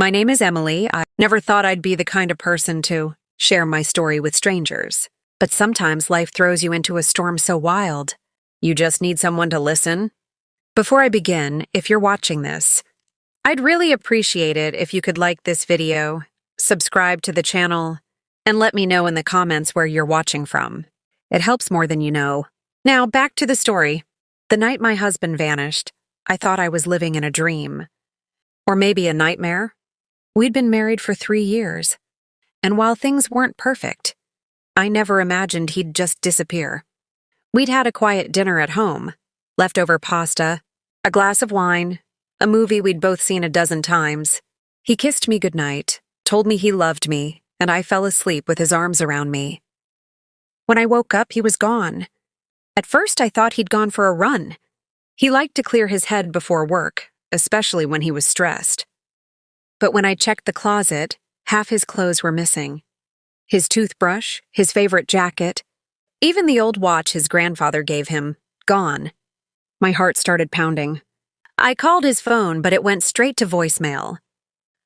My name is Emily. I never thought I'd be the kind of person to share my story with strangers. But sometimes life throws you into a storm so wild, you just need someone to listen. Before I begin, if you're watching this, I'd really appreciate it if you could like this video, subscribe to the channel, and let me know in the comments where you're watching from. It helps more than you know. Now, back to the story. The night my husband vanished, I thought I was living in a dream. Or maybe a nightmare. We'd been married for 3 years, and while things weren't perfect, I never imagined he'd just disappear. We'd had a quiet dinner at home, leftover pasta, a glass of wine, a movie we'd both seen a dozen times. He kissed me goodnight, told me he loved me, and I fell asleep with his arms around me. When I woke up, he was gone. At first, I thought he'd gone for a run. He liked to clear his head before work, especially when he was stressed. But when I checked the closet, half his clothes were missing. His toothbrush, his favorite jacket, even the old watch his grandfather gave him, gone. My heart started pounding. I called his phone, but it went straight to voicemail.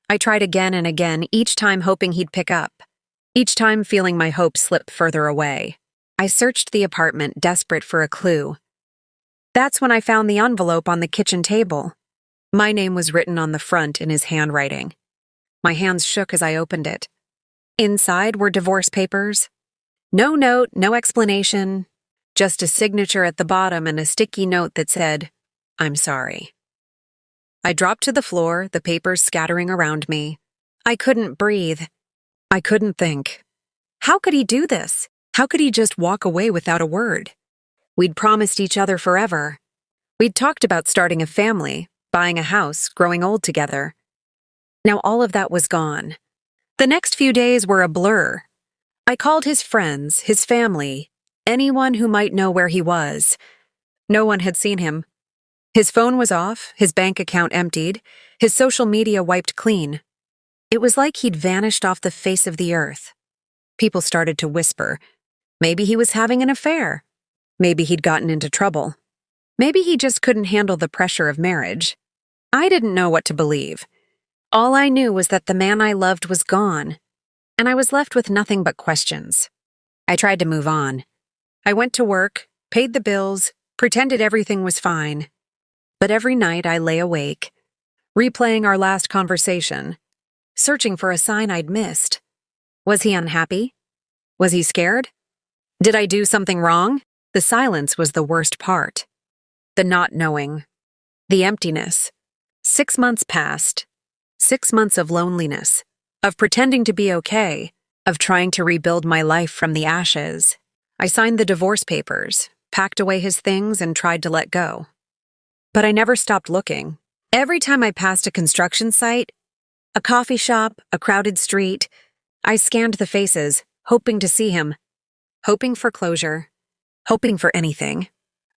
I tried again and again, each time hoping he'd pick up, each time feeling my hope slip further away. I searched the apartment, desperate for a clue. That's when I found the envelope on the kitchen table. My name was written on the front in his handwriting. My hands shook as I opened it. Inside were divorce papers. No note, no explanation, just a signature at the bottom and a sticky note that said, "I'm sorry." I dropped to the floor, the papers scattering around me. I couldn't breathe. I couldn't think. How could he do this? How could he just walk away without a word? We'd promised each other forever. We'd talked about starting a family, buying a house, growing old together. Now all of that was gone. The next few days were a blur. I called his friends, his family, anyone who might know where he was. No one had seen him. His phone was off, his bank account emptied, his social media wiped clean. It was like he'd vanished off the face of the earth. People started to whisper. Maybe he was having an affair. Maybe he'd gotten into trouble. Maybe he just couldn't handle the pressure of marriage. I didn't know what to believe. All I knew was that the man I loved was gone, and I was left with nothing but questions. I tried to move on. I went to work, paid the bills, pretended everything was fine. But every night I lay awake, replaying our last conversation, searching for a sign I'd missed. Was he unhappy? Was he scared? Did I do something wrong? The silence was the worst part. The not knowing. The emptiness. 6 months passed. 6 months of loneliness, of pretending to be okay, of trying to rebuild my life from the ashes. I signed the divorce papers, packed away his things, and tried to let go. But I never stopped looking. Every time I passed a construction site, a coffee shop, a crowded street, I scanned the faces, hoping to see him, hoping for closure, hoping for anything.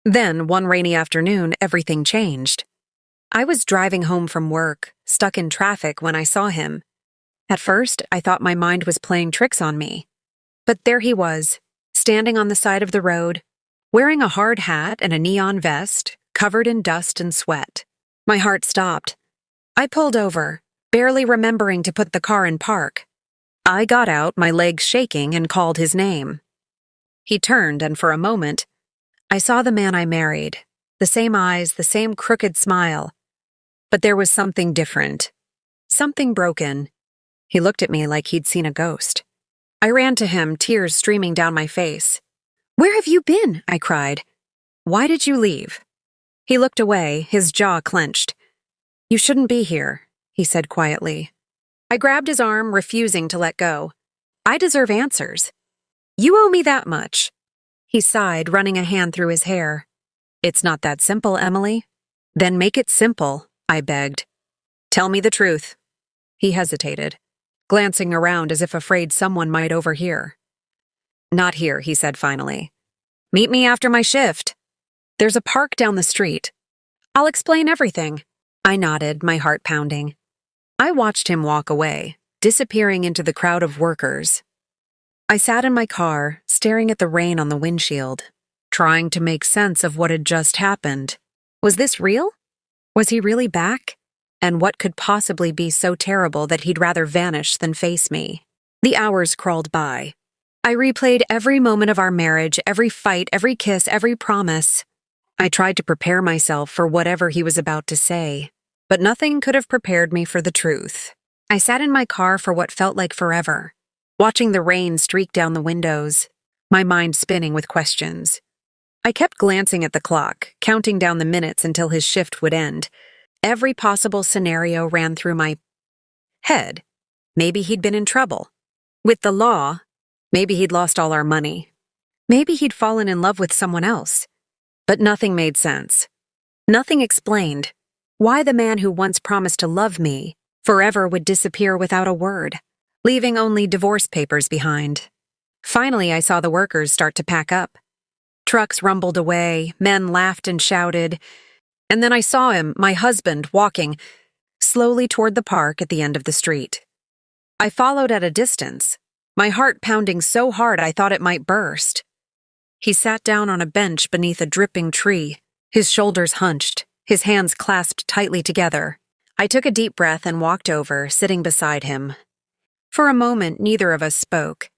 Then, one rainy afternoon, everything changed. I was driving home from work, stuck in traffic when I saw him. At first, I thought my mind was playing tricks on me. But there he was, standing on the side of the road, wearing a hard hat and a neon vest, covered in dust and sweat. My heart stopped. I pulled over, barely remembering to put the car in park. I got out, my legs shaking, and called his name. He turned, and for a moment, I saw the man I married, the same eyes, the same crooked smile. But there was something different, something broken. He looked at me like he'd seen a ghost. I ran to him, tears streaming down my face. "Where have you been?" I cried. "Why did you leave?" He looked away, his jaw clenched. "You shouldn't be here," he said quietly. I grabbed his arm, refusing to let go. "I deserve answers. You owe me that much." He sighed, running a hand through his hair. "It's not that simple, Emily." "Then make it simple," I begged. "Tell me the truth." He hesitated, glancing around as if afraid someone might overhear. "Not here," he said finally. "Meet me after my shift. There's a park down the street. I'll explain everything." I nodded, my heart pounding. I watched him walk away, disappearing into the crowd of workers. I sat in my car, staring at the rain on the windshield, trying to make sense of what had just happened. Was this real? Was he really back? And what could possibly be so terrible that he'd rather vanish than face me? The hours crawled by. I replayed every moment of our marriage, every fight, every kiss, every promise. I tried to prepare myself for whatever he was about to say, but nothing could have prepared me for the truth. I sat in my car for what felt like forever, watching the rain streak down the windows, my mind spinning with questions. I kept glancing at the clock, counting down the minutes until his shift would end. Every possible scenario ran through my head. Maybe he'd been in trouble with the law. Maybe he'd lost all our money. Maybe he'd fallen in love with someone else. But nothing made sense. Nothing explained why the man who once promised to love me forever would disappear without a word, leaving only divorce papers behind. Finally, I saw the workers start to pack up. Trucks rumbled away, men laughed and shouted, and then I saw him, my husband, walking slowly toward the park at the end of the street. I followed at a distance, my heart pounding so hard I thought it might burst. He sat down on a bench beneath a dripping tree, his shoulders hunched, his hands clasped tightly together. I took a deep breath and walked over, sitting beside him. For a moment, neither of us spoke.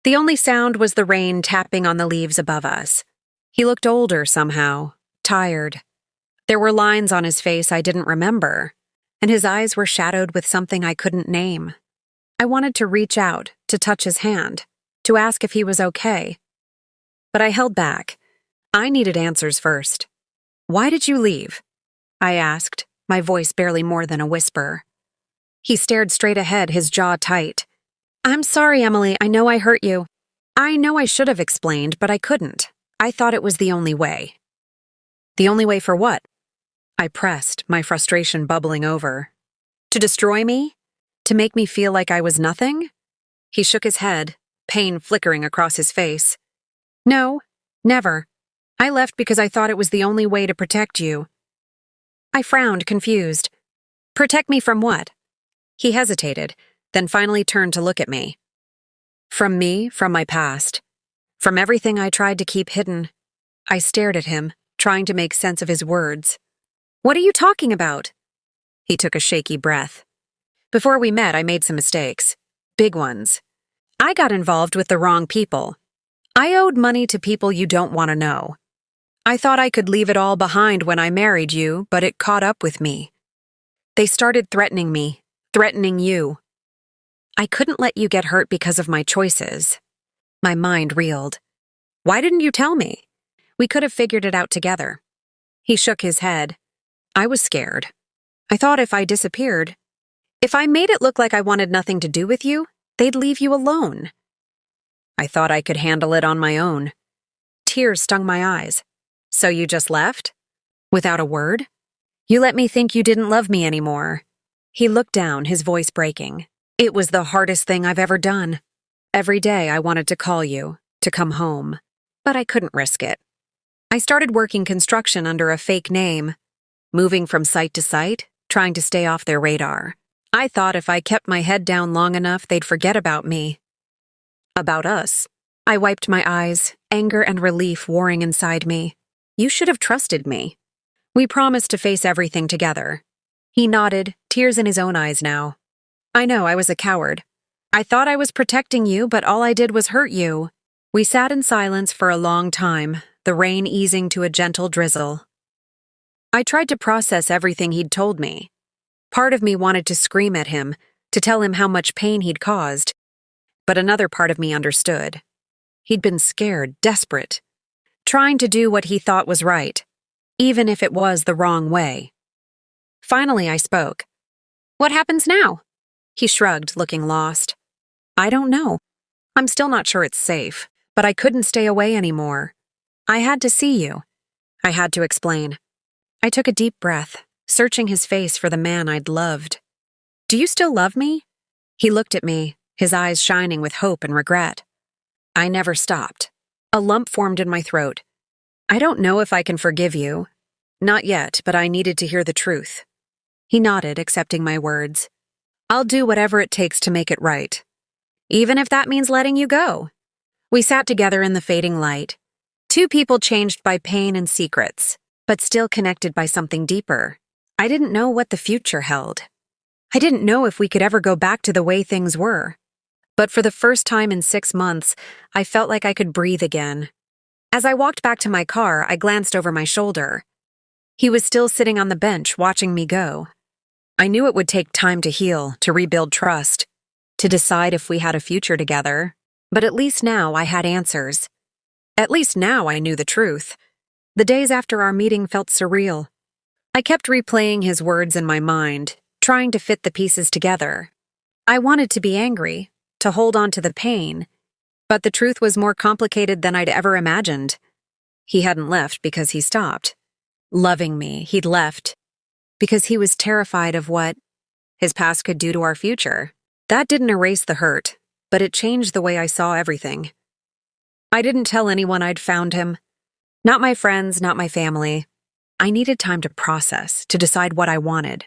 The only sound was the rain tapping on the leaves above us. He looked older somehow, tired. There were lines on his face I didn't remember, and his eyes were shadowed with something I couldn't name. I wanted to reach out, to touch his hand, to ask if he was okay. But I held back. I needed answers first. "Why did you leave?" I asked, my voice barely more than a whisper. He stared straight ahead, his jaw tight. "I'm sorry, Emily, I know I hurt you. I know I should have explained, but I couldn't. I thought it was the only way." "The only way for what?" I pressed, my frustration bubbling over. "To destroy me? To make me feel like I was nothing?" He shook his head, pain flickering across his face. "No, never. I left because I thought it was the only way to protect you." I frowned, confused. "Protect me from what?" He hesitated, then finally turned to look at me. "From me, from my past. From everything I tried to keep hidden." I stared at him, trying to make sense of his words. "What are you talking about?" He took a shaky breath. "Before we met, I made some mistakes. Big ones. I got involved with the wrong people. I owed money to people you don't want to know. I thought I could leave it all behind when I married you, but it caught up with me. They started threatening me, threatening you. I couldn't let you get hurt because of my choices." My mind reeled. "Why didn't you tell me? We could have figured it out together." He shook his head. "I was scared. I thought if I disappeared, if I made it look like I wanted nothing to do with you, they'd leave you alone. I thought I could handle it on my own." Tears stung my eyes. "So you just left? Without a word? You let me think you didn't love me anymore." He looked down, his voice breaking. "It was the hardest thing I've ever done. Every day I wanted to call you, to come home, but I couldn't risk it. I started working construction under a fake name, moving from site to site, trying to stay off their radar. I thought if I kept my head down long enough, they'd forget about me. About us." I wiped my eyes, anger and relief warring inside me. "You should have trusted me. We promised to face everything together." He nodded, tears in his own eyes now. "I know, I was a coward. I thought I was protecting you, but all I did was hurt you." We sat in silence for a long time, the rain easing to a gentle drizzle. I tried to process everything he'd told me. Part of me wanted to scream at him, to tell him how much pain he'd caused, but another part of me understood. He'd been scared, desperate, trying to do what he thought was right, even if it was the wrong way. Finally, I spoke. "What happens now?" He shrugged, looking lost. "I don't know. I'm still not sure it's safe, but I couldn't stay away anymore. I had to see you. I had to explain." I took a deep breath, searching his face for the man I'd loved. "Do you still love me?" He looked at me, his eyes shining with hope and regret. I never stopped. A lump formed in my throat. "I don't know if I can forgive you. Not yet, but I needed to hear the truth." He nodded, accepting my words. "I'll do whatever it takes to make it right. Even if that means letting you go." We sat together in the fading light. Two people changed by pain and secrets, but still connected by something deeper. I didn't know what the future held. I didn't know if we could ever go back to the way things were. But for the first time in 6 months, I felt like I could breathe again. As I walked back to my car, I glanced over my shoulder. He was still sitting on the bench, watching me go. I knew it would take time to heal, to rebuild trust, to decide if we had a future together. But at least now I had answers. At least now I knew the truth. The days after our meeting felt surreal. I kept replaying his words in my mind, trying to fit the pieces together. I wanted to be angry, to hold on to the pain, but the truth was more complicated than I'd ever imagined. He hadn't left because he stopped loving me. He'd left because he was terrified of what his past could do to our future. That didn't erase the hurt, but it changed the way I saw everything. I didn't tell anyone I'd found him. Not my friends, not my family. I needed time to process, to decide what I wanted.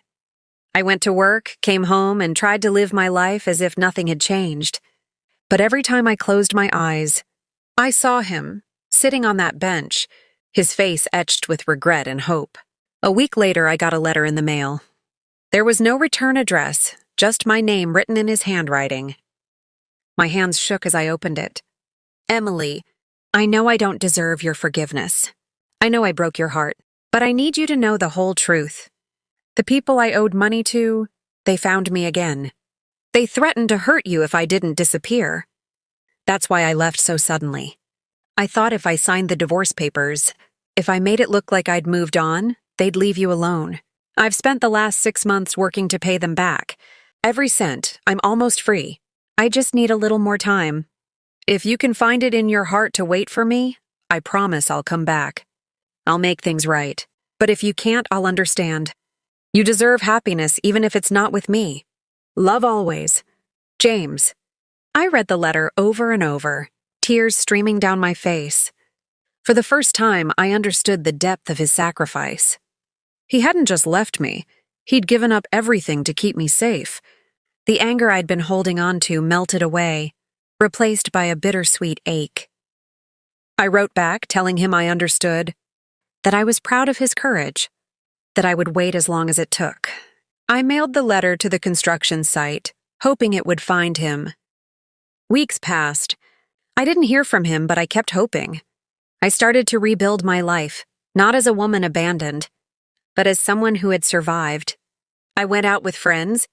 I went to work, came home, and tried to live my life as if nothing had changed. But every time I closed my eyes, I saw him, sitting on that bench, his face etched with regret and hope. A week later, I got a letter in the mail. There was no return address, just my name written in his handwriting. My hands shook as I opened it. Emily, I know I don't deserve your forgiveness. I know I broke your heart, but I need you to know the whole truth. The people I owed money to, they found me again. They threatened to hurt you if I didn't disappear. That's why I left so suddenly. I thought if I signed the divorce papers, if I made it look like I'd moved on, they'd leave you alone. I've spent the last 6 months working to pay them back. Every cent. I'm almost free. I just need a little more time. If you can find it in your heart to wait for me, I promise I'll come back. I'll make things right. But if you can't, I'll understand. You deserve happiness even if it's not with me. Love always. James. I read the letter over and over, tears streaming down my face. For the first time, I understood the depth of his sacrifice. He hadn't just left me. He'd given up everything to keep me safe. The anger I'd been holding on to melted away, replaced by a bittersweet ache. I wrote back, telling him I understood, that I was proud of his courage, that I would wait as long as it took. I mailed the letter to the construction site, hoping it would find him. Weeks passed. I didn't hear from him, but I kept hoping. I started to rebuild my life, not as a woman abandoned, but as someone who had survived. I went out with friends,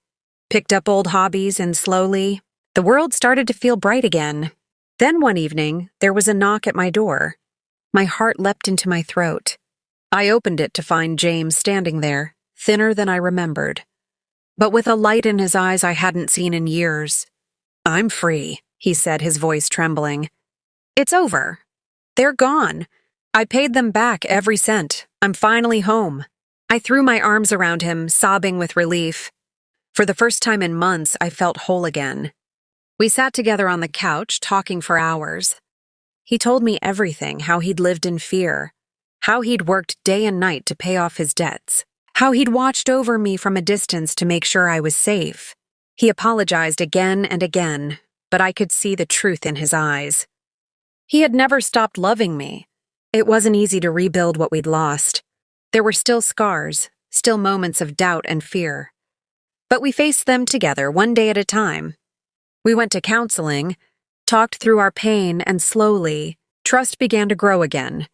picked up old hobbies, and slowly, the world started to feel bright again. Then one evening, there was a knock at my door. My heart leapt into my throat. I opened it to find James standing there, thinner than I remembered, but with a light in his eyes I hadn't seen in years. "I'm free," he said, his voice trembling. "It's over. They're gone. I paid them back every cent. I'm finally home." I threw my arms around him, sobbing with relief. For the first time in months, I felt whole again. We sat together on the couch, talking for hours. He told me everything, how he'd lived in fear, how he'd worked day and night to pay off his debts, how he'd watched over me from a distance to make sure I was safe. He apologized again and again, but I could see the truth in his eyes. He had never stopped loving me. It wasn't easy to rebuild what we'd lost. There were still scars, still moments of doubt and fear. But we faced them together, one day at a time. We went to counseling, talked through our pain, and slowly, trust began to grow again.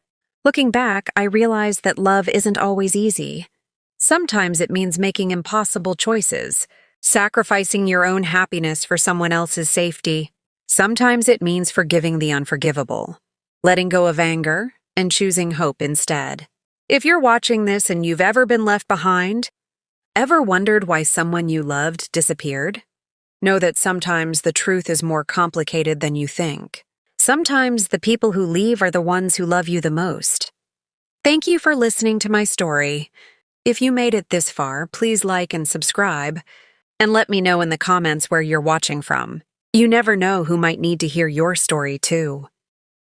Looking back, I realized that love isn't always easy. Sometimes it means making impossible choices, sacrificing your own happiness for someone else's safety. Sometimes it means forgiving the unforgivable, letting go of anger, and choosing hope instead. If you're watching this and you've ever been left behind, ever wondered why someone you loved disappeared? Know that sometimes the truth is more complicated than you think. Sometimes the people who leave are the ones who love you the most. Thank you for listening to my story. If you made it this far, please like and subscribe, and let me know in the comments where you're watching from. You never know who might need to hear your story too.